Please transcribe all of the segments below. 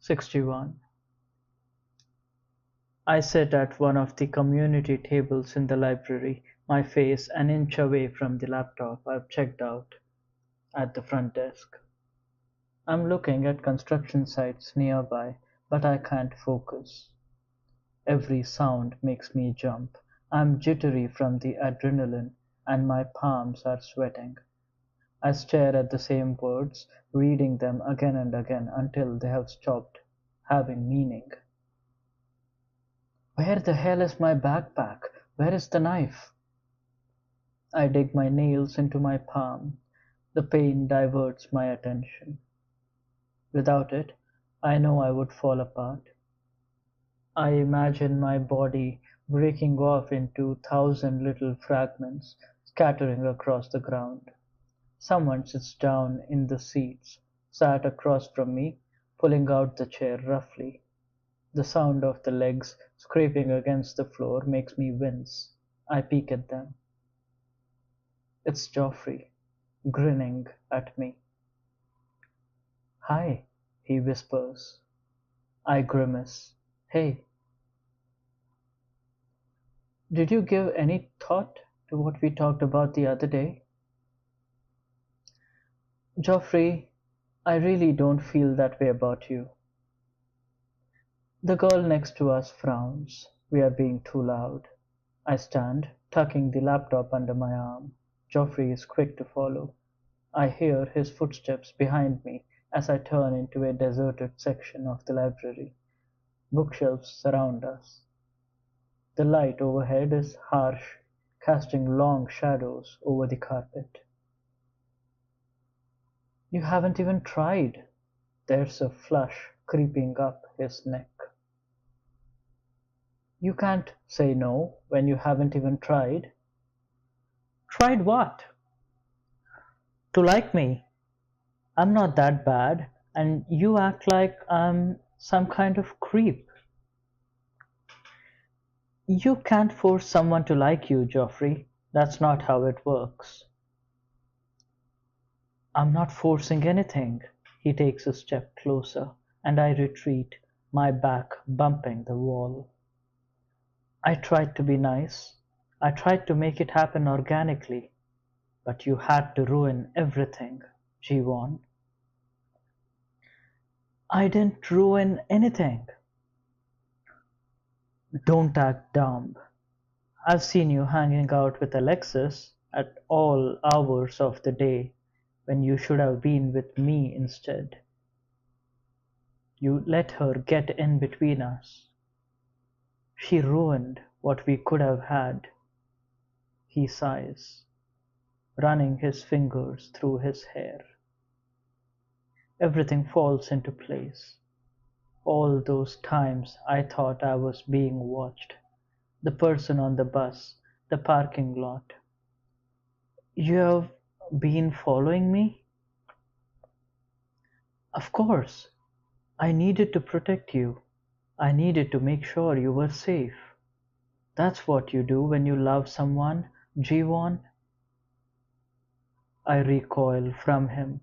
61. I sit at one of the community tables in the library, my face an inch away from the laptop I've checked out at the front desk. I'm looking at construction sites nearby, but I can't focus. Every sound makes me jump. I'm jittery from the adrenaline, and my palms are sweating. I stare at the same words, reading them again and again until they have stopped having meaning. Where the hell is my backpack? Where is the knife? I dig my nails into my palm. The pain diverts my attention. Without it, I know I would fall apart. I imagine my body breaking off into 1,000 little fragments, scattering across the ground. Someone sits down in the seats, sat across from me, pulling out the chair roughly. The sound of the legs scraping against the floor makes me wince. I peek at them. It's Geoffrey, grinning at me. "Hi," he whispers. I grimace. "Hey." "Did you give any thought to what we talked about the other day?" "Geoffrey, I really don't feel that way about you." The girl next to us frowns. We are being too loud. I stand, tucking the laptop under my arm. Geoffrey is quick to follow. I hear his footsteps behind me as I turn into a deserted section of the library. Bookshelves surround us. The light overhead is harsh, casting long shadows over the carpet. "You haven't even tried." There's a flush creeping up his neck. "You can't say no when you haven't even tried." "Tried what?" "To like me. I'm not that bad, and you act like I'm some kind of creep." "You can't force someone to like you, Geoffrey. That's not how it works." "I'm not forcing anything." He takes a step closer, and I retreat, my back bumping the wall. "I tried to be nice. I tried to make it happen organically. But you had to ruin everything, Jiwon." "I didn't ruin anything." "Don't act dumb. I've seen you hanging out with Alexis at all hours of the day when you should have been with me instead. You let her get in between us. She ruined what we could have had." He sighs, running his fingers through his hair. Everything falls into place. All those times I thought I was being watched. The person on the bus, the parking lot. "You have been following me?" "Of course. I needed to protect you. I needed to make sure you were safe. That's what you do when you love someone, Jiwon." I recoil from him.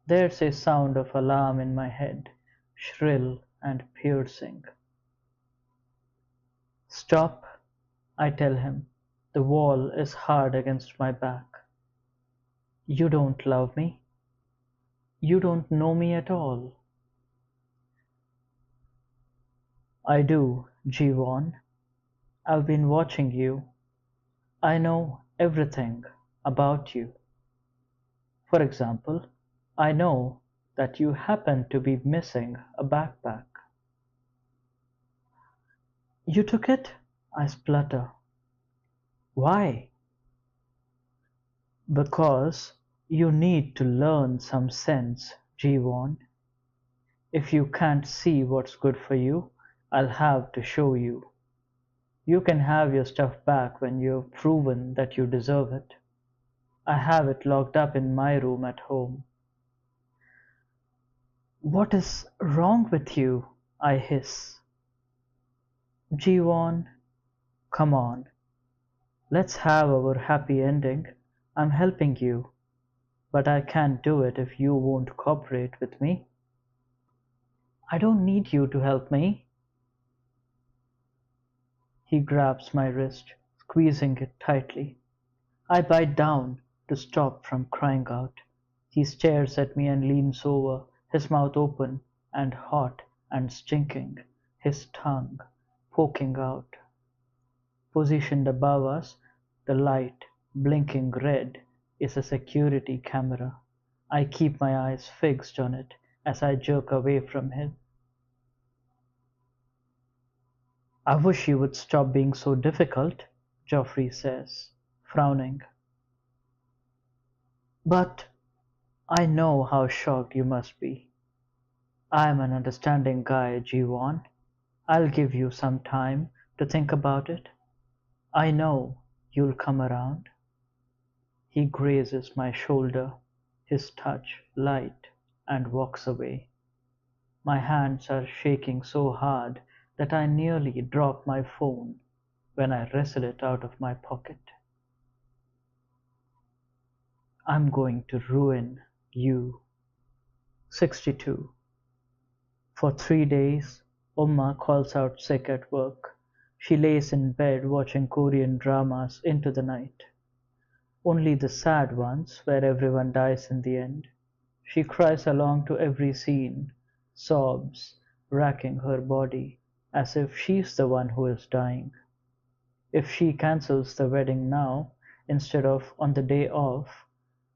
There's a sound of alarm in my head, shrill and piercing. "Stop," I tell him. The wall is hard against my back. "You don't love me. You don't know me at all." "I do, Jiwon. I've been watching you. I know everything about you. For example, I know that you happen to be missing a backpack." "You took it?" I splutter. "Why?" "Because you need to learn some sense, Jiwon. If you can't see what's good for you, I'll have to show you. You can have your stuff back when you've proven that you deserve it. I have it locked up in my room at home." "What is wrong with you?" I hiss. "Jiwon, come on. Let's have our happy ending. I'm helping you, but I can't do it if you won't cooperate with me." I don't need you to help me. He grabs my wrist, squeezing it tightly. I bite down to stop from crying out. He stares at me and leans over, his mouth open and hot and stinking, his tongue poking out. Positioned above us, the light, blinking red, is a security camera. I keep my eyes fixed on it as I jerk away from him. I wish you would stop being so difficult, Geoffrey says, frowning. But I know how shocked you must be. I'm an understanding guy, Jiwon. I'll give you some time to think about it. I know you'll come around. He grazes my shoulder, his touch light, and walks away. My hands are shaking so hard that I nearly drop my phone when I wrestle it out of my pocket. I'm going to ruin you. 62. For 3 days, Umma calls out sick at work. She lays in bed watching Korean dramas into the night. Only the sad ones where everyone dies in the end. She cries along to every scene, sobs, racking her body, as if she's the one who is dying. If she cancels the wedding now, instead of on the day off,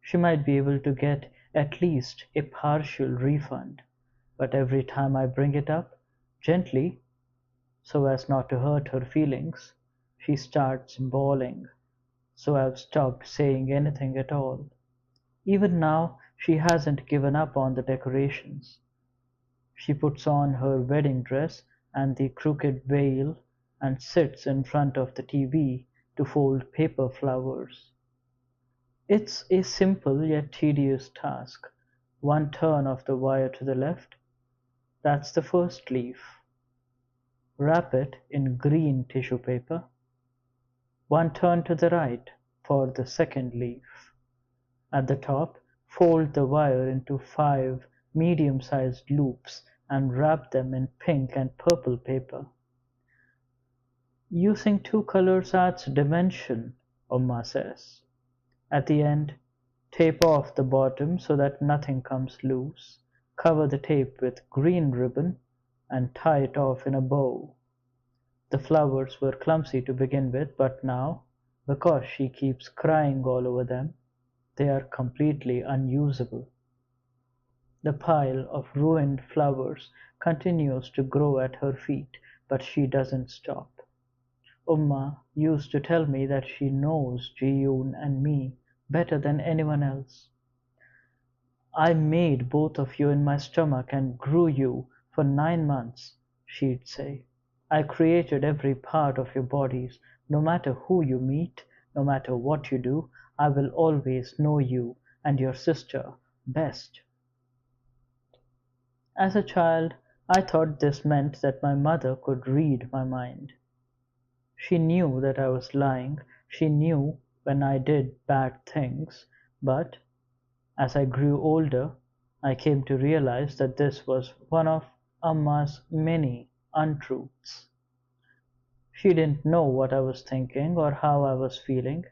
she might be able to get at least a partial refund. But every time I bring it up, gently, so as not to hurt her feelings, she starts bawling, so I've stopped saying anything at all. Even now she hasn't given up on the decorations. She puts on her wedding dress and the crooked veil and sits in front of the TV to fold paper flowers. It's a simple yet tedious task. One turn of the wire to the left, that's the first leaf. Wrap it in green tissue paper. One turn to the right for the second leaf. At the top, fold the wire into 5 medium-sized loops and wrap them in pink and purple paper. Using 2 colors adds dimension, Oma says. At the end, tape off the bottom so that nothing comes loose. Cover the tape with green ribbon and tie it off in a bow. The flowers were clumsy to begin with, but now, because she keeps crying all over them, they are completely unusable. The pile of ruined flowers continues to grow at her feet, but she doesn't stop. Umma used to tell me that she knows Ji-yoon and me better than anyone else. I made both of you in my stomach and grew you for 9 months, she'd say. I created every part of your bodies. No matter who you meet, no matter what you do, I will always know you and your sister best. As a child, I thought this meant that my mother could read my mind. She knew that I was lying, she knew when I did bad things, but as I grew older, I came to realize that this was one of Amma's many untruths. She didn't know what I was thinking or how I was feeling.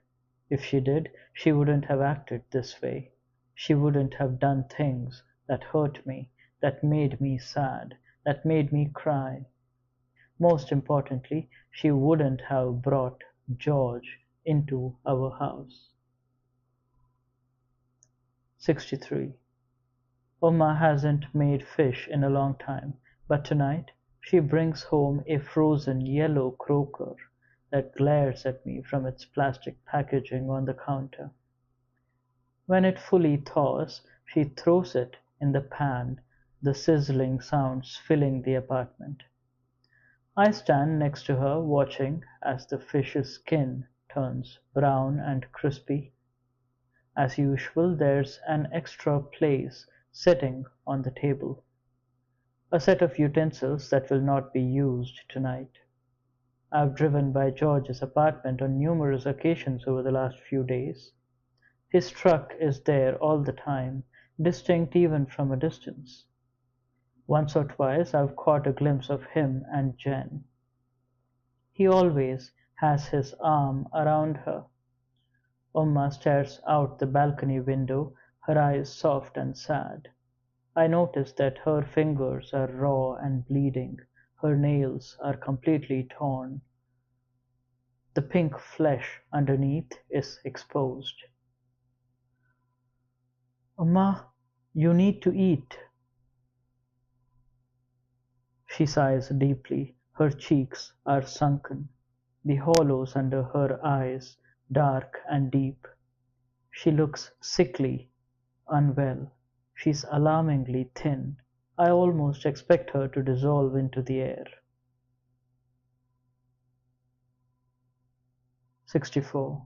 If she did, she wouldn't have acted this way. She wouldn't have done things that hurt me, that made me sad, that made me cry. Most importantly, she wouldn't have brought George into our house. 63. Oma hasn't made fish in a long time, but tonight she brings home a frozen yellow croaker that glares at me from its plastic packaging on the counter. When it fully thaws, she throws it in the pan, the sizzling sounds filling the apartment. I stand next to her watching as the fish's skin turns brown and crispy. As usual, there's an extra place sitting on the table. A set of utensils that will not be used tonight. I've driven by George's apartment on numerous occasions over the last few days. His truck is there all the time, distinct even from a distance. Once or twice I've caught a glimpse of him and Jen. He always has his arm around her. Umma stares out the balcony window, her eyes soft and sad. I notice that her fingers are raw and bleeding, her nails are completely torn. The pink flesh underneath is exposed. Umma, you need to eat. She sighs deeply, her cheeks are sunken, the hollows under her eyes dark and deep. She looks sickly, unwell. She's alarmingly thin. I almost expect her to dissolve into the air. 64.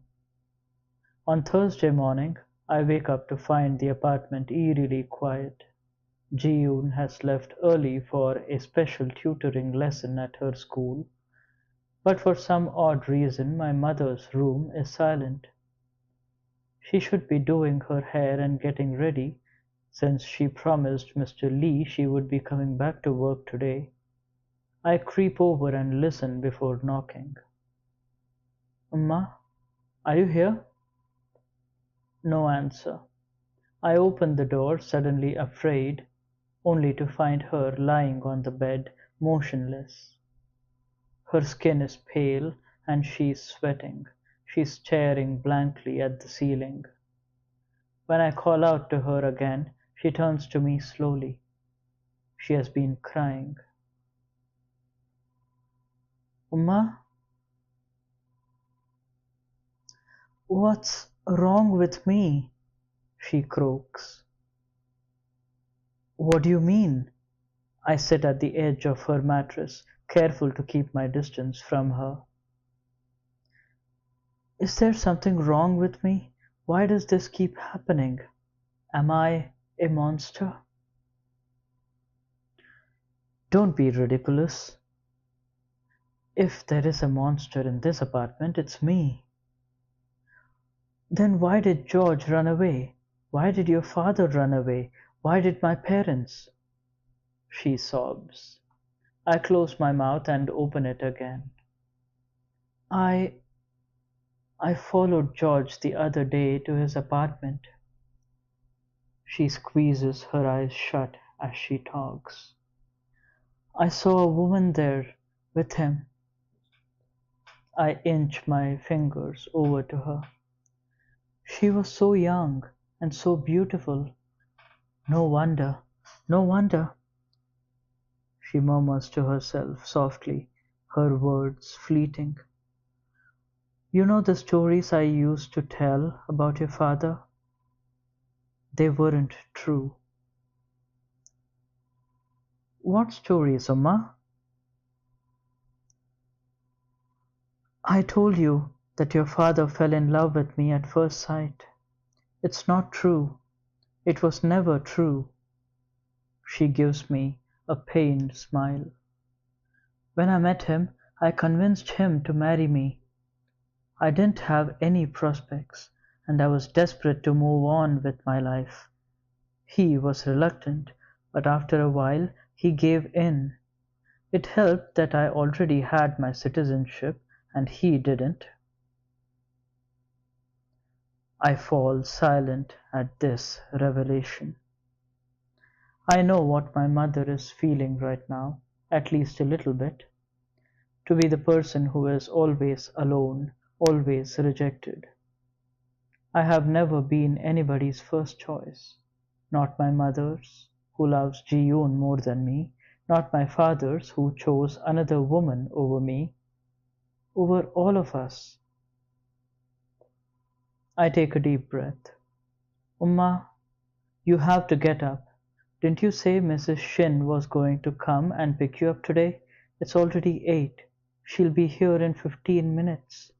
On Thursday morning, I wake up to find the apartment eerily quiet. Ji-yoon has left early for a special tutoring lesson at her school, but for some odd reason my mother's room is silent. She should be doing her hair and getting ready, since she promised Mr. Lee she would be coming back to work today. I creep over and listen before knocking. Amma, are you here? No answer. I open the door, suddenly afraid, only to find her lying on the bed, motionless. Her skin is pale and she's sweating. She's staring blankly at the ceiling. When I call out to her again, she turns to me slowly. She has been crying. Uma, what's wrong with me? She croaks. What do you mean? I sit at the edge of her mattress, careful to keep my distance from her. Is there something wrong with me? Why does this keep happening? Am I a monster? Don't be ridiculous. If there is a monster in this apartment, it's me. Then why did George run away? Why did your father run away? Why did my parents? She sobs. I close my mouth and open it again. I followed George the other day to his apartment. She squeezes her eyes shut as she talks. I saw a woman there with him. I inch my fingers over to her. She was so young and so beautiful. No wonder, no wonder. She murmurs to herself softly, her words fleeting. You know the stories I used to tell about your father? They weren't true. What stories, Amma? I told you that your father fell in love with me at first sight. It's not true. It was never true. She gives me a pained smile. When I met him, I convinced him to marry me. I didn't have any prospects, and I was desperate to move on with my life. He was reluctant, but after a while he gave in. It helped that I already had my citizenship and he didn't. I fall silent at this revelation. I know what my mother is feeling right now, at least a little bit. To be the person who is always alone, always rejected. I have never been anybody's first choice. Not my mother's, who loves Ji-yoon more than me, not my father's, who chose another woman over me, over all of us. I take a deep breath. Umma, you have to get up. Didn't you say Mrs. Shin was going to come and pick you up today? It's already 8. She'll be here in 15 minutes.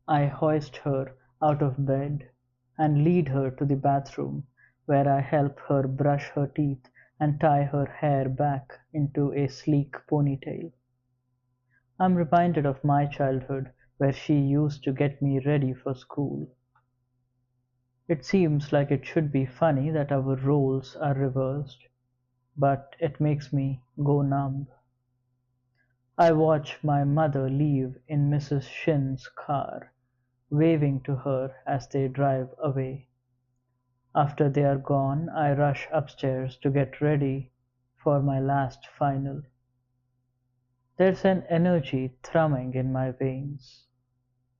I hoist her out of bed and lead her to the bathroom, where I help her brush her teeth and tie her hair back into a sleek ponytail. I'm reminded of my childhood, where she used to get me ready for school. It seems like it should be funny that our roles are reversed. but it makes me go numb. I watch my mother leave in Mrs. Shin's car, waving to her as they drive away. After they are gone, I rush upstairs to get ready for my last final. There's an energy thrumming in my veins,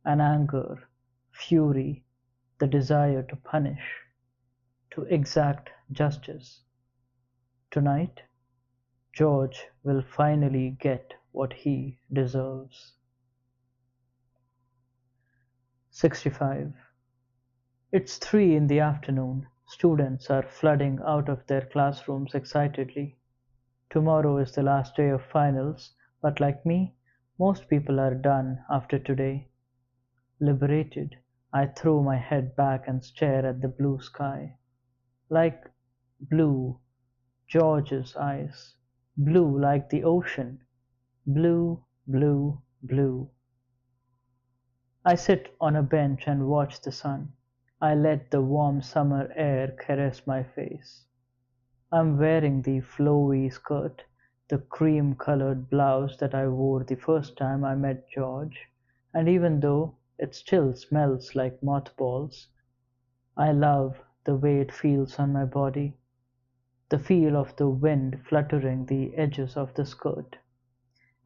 an anger, fury, the desire to punish, to exact justice. Tonight, George will finally get what he deserves. 65. It's 3 in the afternoon. Students are flooding out of their classrooms excitedly. Tomorrow is the last day of finals, but like me, most people are done after today. Liberated, I throw my head back and stare at the blue sky. Like blue, George's eyes. Blue like the ocean. Blue, blue, blue. I sit on a bench and watch the sun. I let the warm summer air caress my face. I'm wearing the flowy skirt, the cream-colored blouse that I wore the first time I met George, and even though it still smells like mothballs, I love the way it feels on my body, the feel of the wind fluttering the edges of the skirt.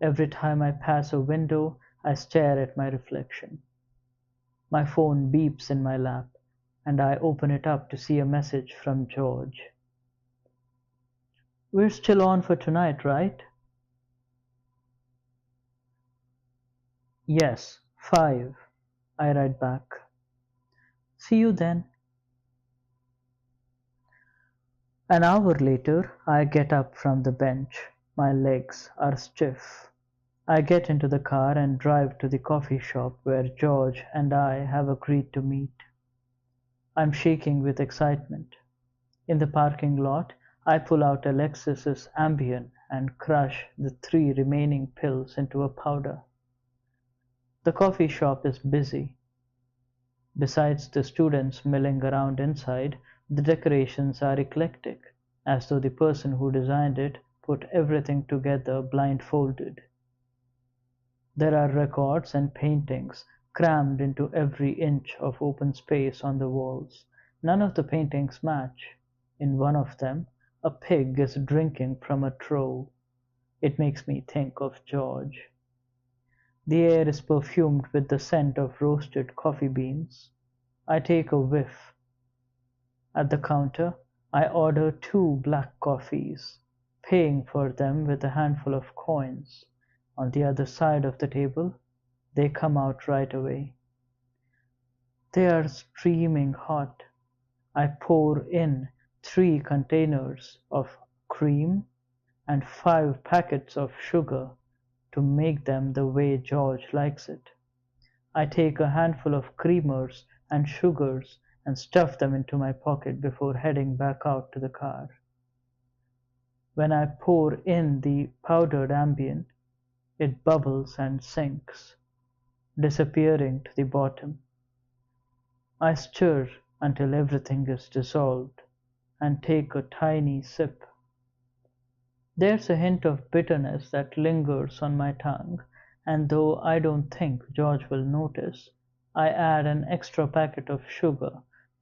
Every time I pass a window, I stare at my reflection. My phone beeps in my lap, and I open it up to see a message from George. We're still on for tonight, right? Yes, 5, I write back. See you then. An hour later, I get up from the bench. My legs are stiff. I get into the car and drive to the coffee shop where George and I have agreed to meet. I'm shaking with excitement. In the parking lot, I pull out Alexis's Ambien and crush the 3 remaining pills into a powder. The coffee shop is busy. Besides the students milling around inside, the decorations are eclectic, as though the person who designed it put everything together blindfolded. There are records and paintings crammed into every inch of open space on the walls. None of the paintings match. In one of them, a pig is drinking from a trough. It makes me think of George. The air is perfumed with the scent of roasted coffee beans. I take a whiff. At the counter, I order 2 black coffees, paying for them with a handful of coins. On the other side of the table, they come out right away. They are steaming hot. I pour in 3 containers of cream and 5 packets of sugar to make them the way George likes it. I take a handful of creamers and sugars and stuff them into my pocket before heading back out to the car. When I pour in the powdered Ambien, it bubbles and sinks, disappearing to the bottom. I stir until everything is dissolved and take a tiny sip. There's a hint of bitterness that lingers on my tongue, and though I don't think George will notice, I add an extra packet of sugar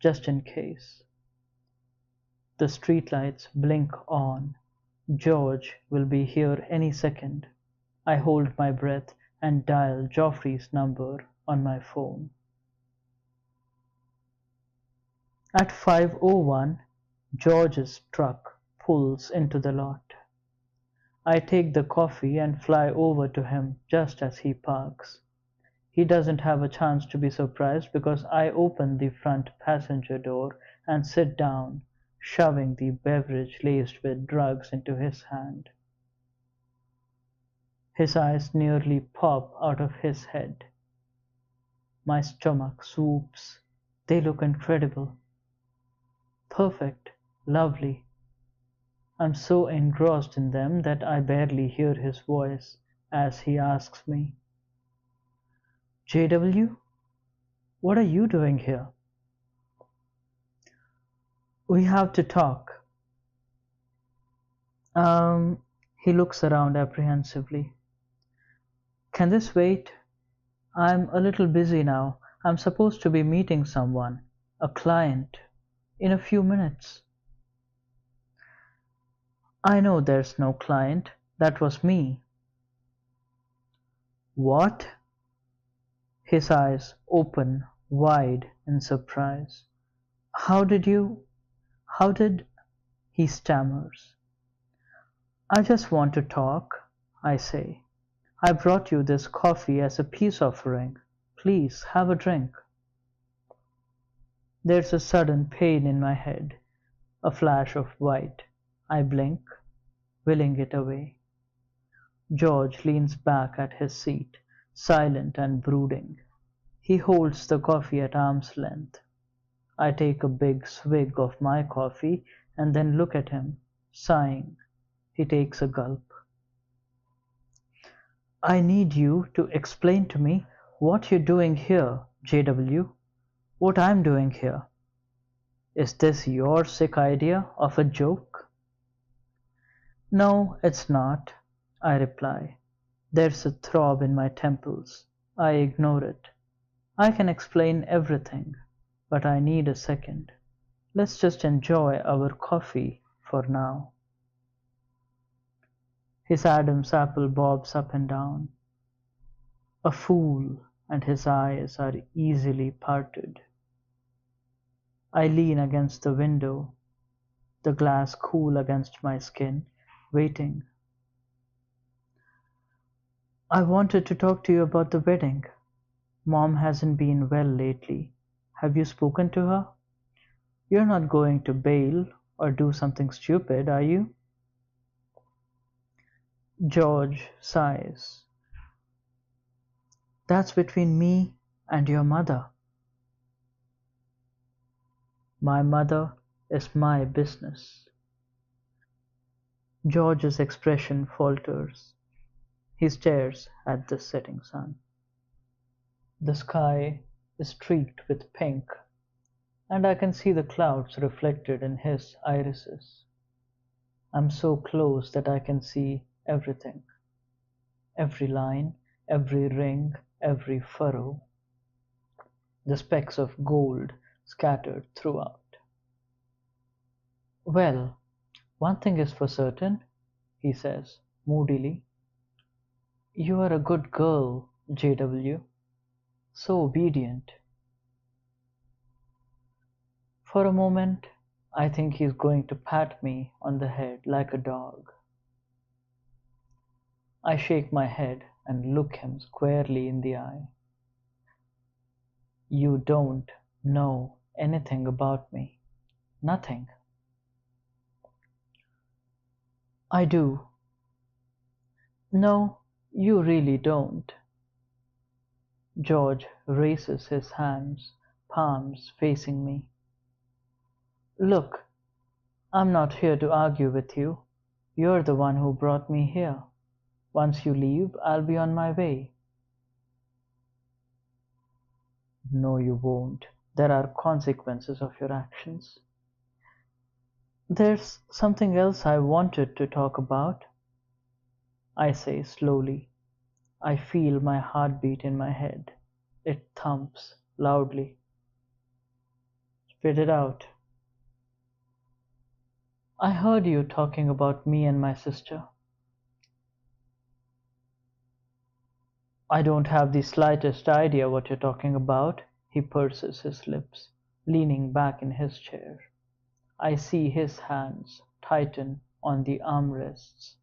just in case. The streetlights blink on. George will be here any second. I hold my breath and dial Joffrey's number on my phone. At 5:01, George's truck pulls into the lot. I take the coffee and fly over to him just as he parks. He doesn't have a chance to be surprised because I open the front passenger door and sit down, shoving the beverage laced with drugs into his hand. His eyes nearly pop out of his head. My stomach swoops. They look incredible. Perfect, lovely. I'm so engrossed in them that I barely hear his voice as he asks me, "JW, what are you doing here?" "We have to talk." Um, he looks around apprehensively. Can this wait? I'm a little busy now. I'm supposed to be meeting someone, a client, in a few minutes. I know there's no client. That was me. What? His eyes open wide in surprise. How did you? How did? He stammers. I just want to talk, I say. I brought you this coffee as a peace offering. Please have a drink. There's a sudden pain in my head, a flash of white. I blink, willing it away. George leans back at his seat, silent and brooding. He holds the coffee at arm's length. I take a big swig of my coffee and then look at him, sighing. He takes a gulp. I need you to explain to me what you're doing here, JW. What I'm doing here. Is this your sick idea of a joke? No, it's not, I reply. There's a throb in my temples. I ignore it. I can explain everything, but I need a second. Let's just enjoy our coffee for now. His Adam's apple bobs up and down. A fool, and his eyes are easily parted. I lean against the window, the glass cool against my skin, waiting. I wanted to talk to you about the wedding. Mom hasn't been well lately. Have you spoken to her? You're not going to bail or do something stupid, are you? George sighs. That's between me and your mother. My mother is my business. George's expression falters. He stares at the setting sun. The sky is streaked with pink, and I can see the clouds reflected in his irises. I'm so close that I can see everything. Every line, every ring, every furrow. The specks of gold scattered throughout. Well, one thing is for certain, he says, moodily. You are a good girl, JW. So obedient. For a moment, I think he's going to pat me on the head like a dog. I shake my head and look him squarely in the eye. You don't know anything about me. Nothing. I do. No, you really don't. George raises his hands, palms facing me. Look, I'm not here to argue with you. You're the one who brought me here. Once you leave, I'll be on my way. No, you won't. There are consequences of your actions. There's something else I wanted to talk about, I say slowly. I feel my heartbeat in my head. It thumps loudly. Spit it out. I heard you talking about me and my sister. I don't have the slightest idea what you're talking about. He purses his lips, leaning back in his chair. I see his hands tighten on the armrests.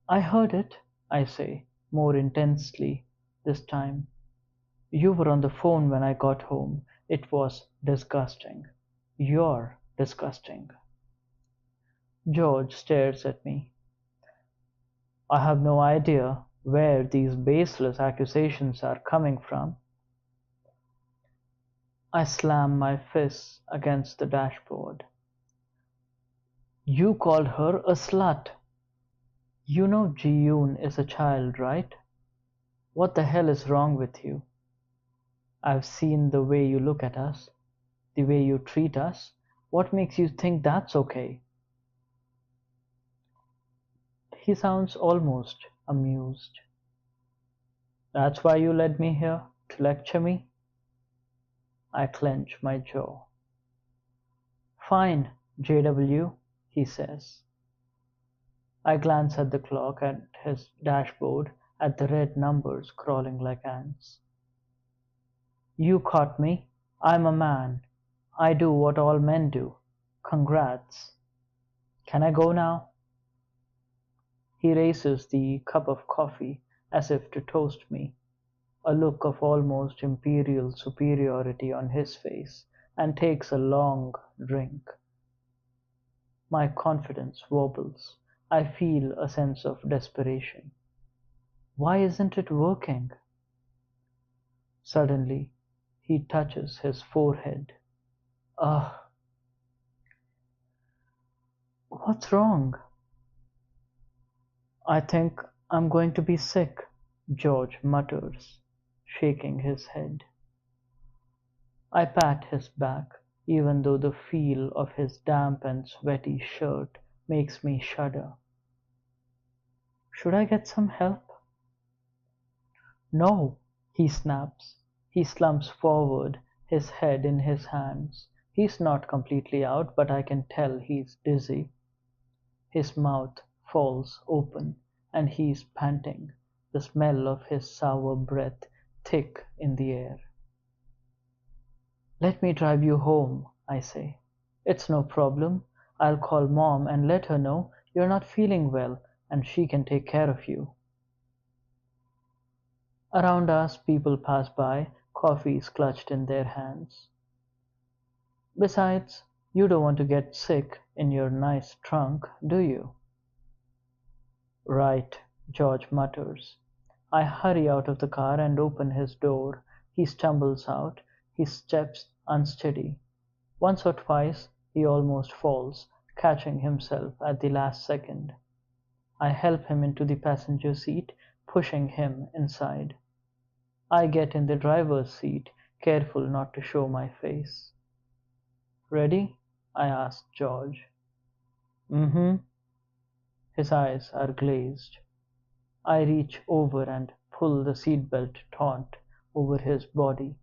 I heard it, I say, more intensely this time. You were on the phone when I got home. It was disgusting. You're disgusting. George stares at me. I have no idea where these baseless accusations are coming from. I slam my fists against the dashboard. You called her a slut. You know Ji-yoon is a child, right? What the hell is wrong with you? I've seen the way you look at us, the way you treat us. What makes you think that's okay? He sounds almost amused. That's why you led me here, to lecture me? I clench my jaw. Fine, JW, he says. I glance at the clock, at his dashboard, at the red numbers crawling like ants. You caught me. I'm a man. I do what all men do. Congrats. Can I go now? He raises the cup of coffee as if to toast me, a look of almost imperial superiority on his face, and takes a long drink. My confidence wobbles. I feel a sense of desperation. Why isn't it working? Suddenly, he touches his forehead. Ugh. What's wrong? I think I'm going to be sick, George mutters, shaking his head. I pat his back, even though the feel of his damp and sweaty shirt makes me shudder. Should I get some help? No, he snaps. He slumps forward, his head in his hands. He's not completely out, but I can tell he's dizzy. His mouth falls open, and he's panting, the smell of his sour breath thick in the air. Let me drive you home, I say. It's no problem. I'll call Mom and let her know you're not feeling well, and she can take care of you. Around us, people pass by, coffees clutched in their hands. Besides, you don't want to get sick in your nice trunk, do you? Right, George mutters. I hurry out of the car and open his door. He stumbles out, his steps unsteady. Once or twice he almost falls, catching himself at the last second. I help him into the passenger seat, pushing him inside. I get in the driver's seat, careful not to show my face. Ready? I ask George. Mm-hmm. His eyes are glazed. I reach over and pull the seatbelt taut over his body,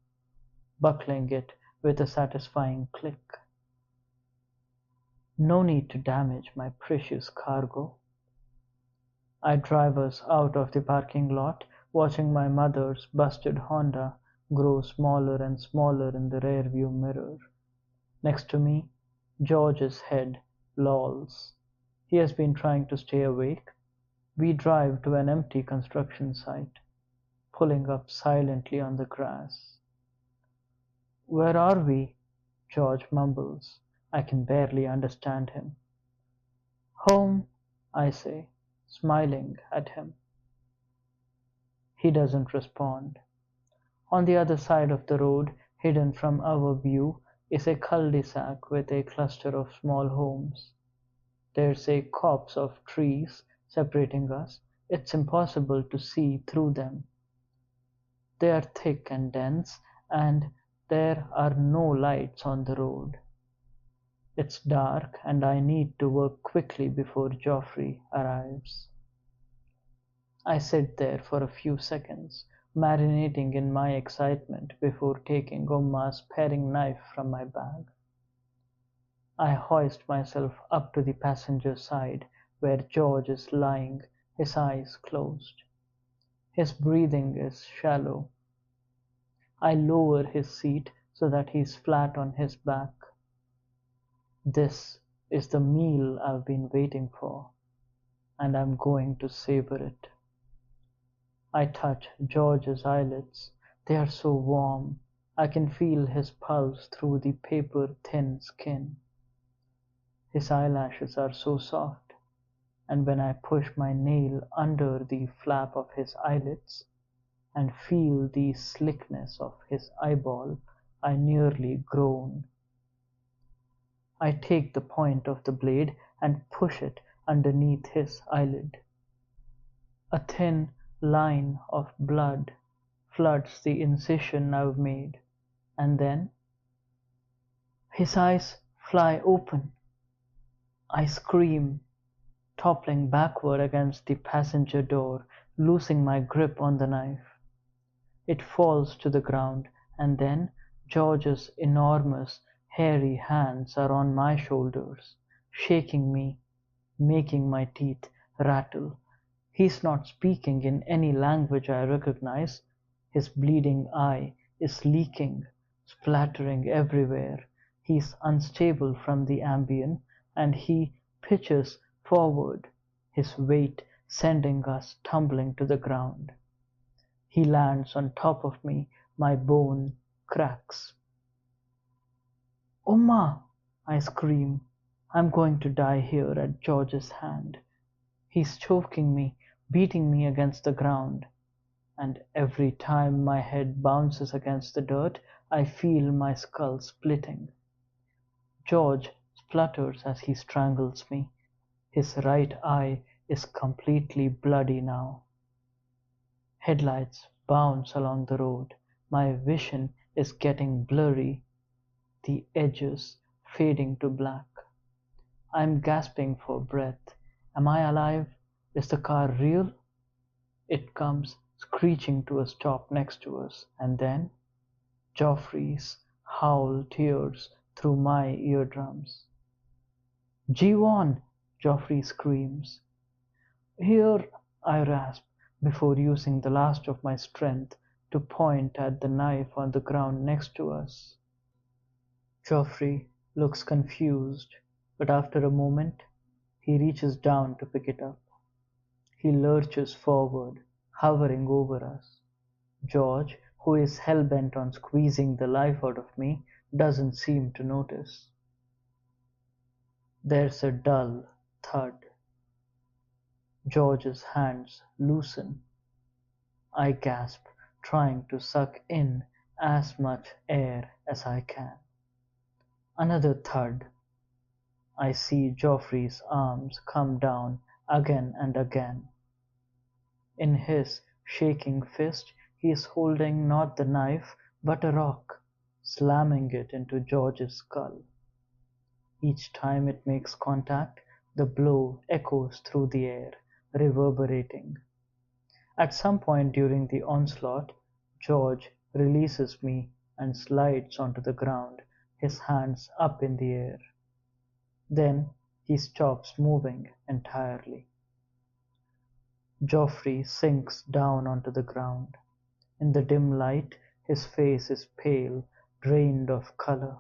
buckling it with a satisfying click. No need to damage my precious cargo. I drive us out of the parking lot, watching my mother's busted Honda grow smaller and smaller in the rearview mirror. Next to me, George's head lolls. He has been trying to stay awake. We drive to an empty construction site, pulling up silently on the grass. Where are we? George mumbles. I can barely understand him. Home, I say, smiling at him. He doesn't respond. On the other side of the road, hidden from our view, is a cul-de-sac with a cluster of small homes. There's a copse of trees separating us. It's impossible to see through them. They are thick and dense, and there are no lights on the road. It's dark, and I need to work quickly before Geoffrey arrives. I sit there for a few seconds, marinating in my excitement before taking Umma's paring knife from my bag. I hoist myself up to the passenger side, where George is lying, his eyes closed. His breathing is shallow. I lower his seat so that he's flat on his back. This is the meal I've been waiting for, and I'm going to savor it. I touch George's eyelids. They are so warm. I can feel his pulse through the paper-thin skin. His eyelashes are so soft, and when I push my nail under the flap of his eyelids and feel the slickness of his eyeball, I nearly groan. I take the point of the blade and push it underneath his eyelid. A thin line of blood floods the incision I've made, and then his eyes fly open. I scream. toppling backward against the passenger door, losing my grip on the knife. It falls to the ground, and then George's enormous, hairy hands are on my shoulders, shaking me, making my teeth rattle. He's not speaking in any language I recognize. His bleeding eye is leaking, splattering everywhere. He's unstable from the Ambien, and he pitches forward, his weight sending us tumbling to the ground. He lands on top of me, my bone cracks. "Oma!" I scream. I'm going to die here at George's hand. He's choking me, beating me against the ground, and every time my head bounces against the dirt, I feel my skull splitting. George splutters as he strangles me. His right eye is completely bloody now. Headlights bounce along the road. My vision is getting blurry, the edges fading to black. I'm gasping for breath. Am I alive? Is the car real? It comes screeching to a stop next to us, and then Joffrey's howl tears through my eardrums. "G1!" Joffrey screams. "Here!" I rasp, before using the last of my strength to point at the knife on the ground next to us. Joffrey looks confused, but after a moment he reaches down to pick it up. He lurches forward, hovering over us. George, who is hell-bent on squeezing the life out of me, doesn't seem to notice. There's a dull thud. George's hands loosen. I gasp, trying to suck in as much air as I can. Another thud. I see Joffrey's arms come down again and again. In his shaking fist, he is holding not the knife, but a rock, slamming it into George's skull. Each time it makes contact, the blow echoes through the air, reverberating. At some point during the onslaught, George releases me and slides onto the ground, his hands up in the air. Then he stops moving entirely. Joffrey sinks down onto the ground. In the dim light, his face is pale, drained of color.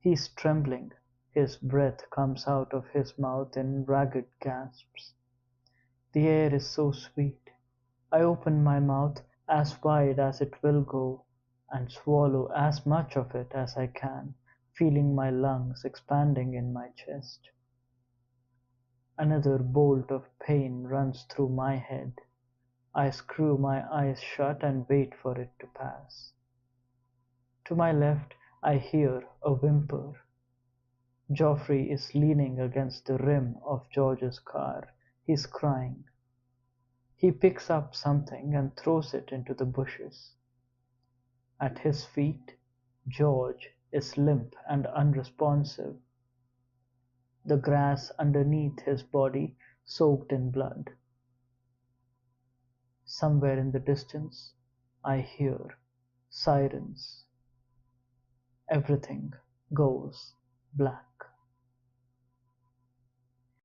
He's trembling. His breath comes out of his mouth in ragged gasps. The air is so sweet. I open my mouth as wide as it will go and swallow as much of it as I can, feeling my lungs expanding in my chest. Another bolt of pain runs through my head. I screw my eyes shut and wait for it to pass. To my left, I hear a whimper. Joffrey is leaning against the rim of George's car. He's crying. He picks up something and throws it into the bushes. At his feet, George is limp and unresponsive, the grass underneath his body soaked in blood. Somewhere in the distance, I hear sirens. Everything goes black.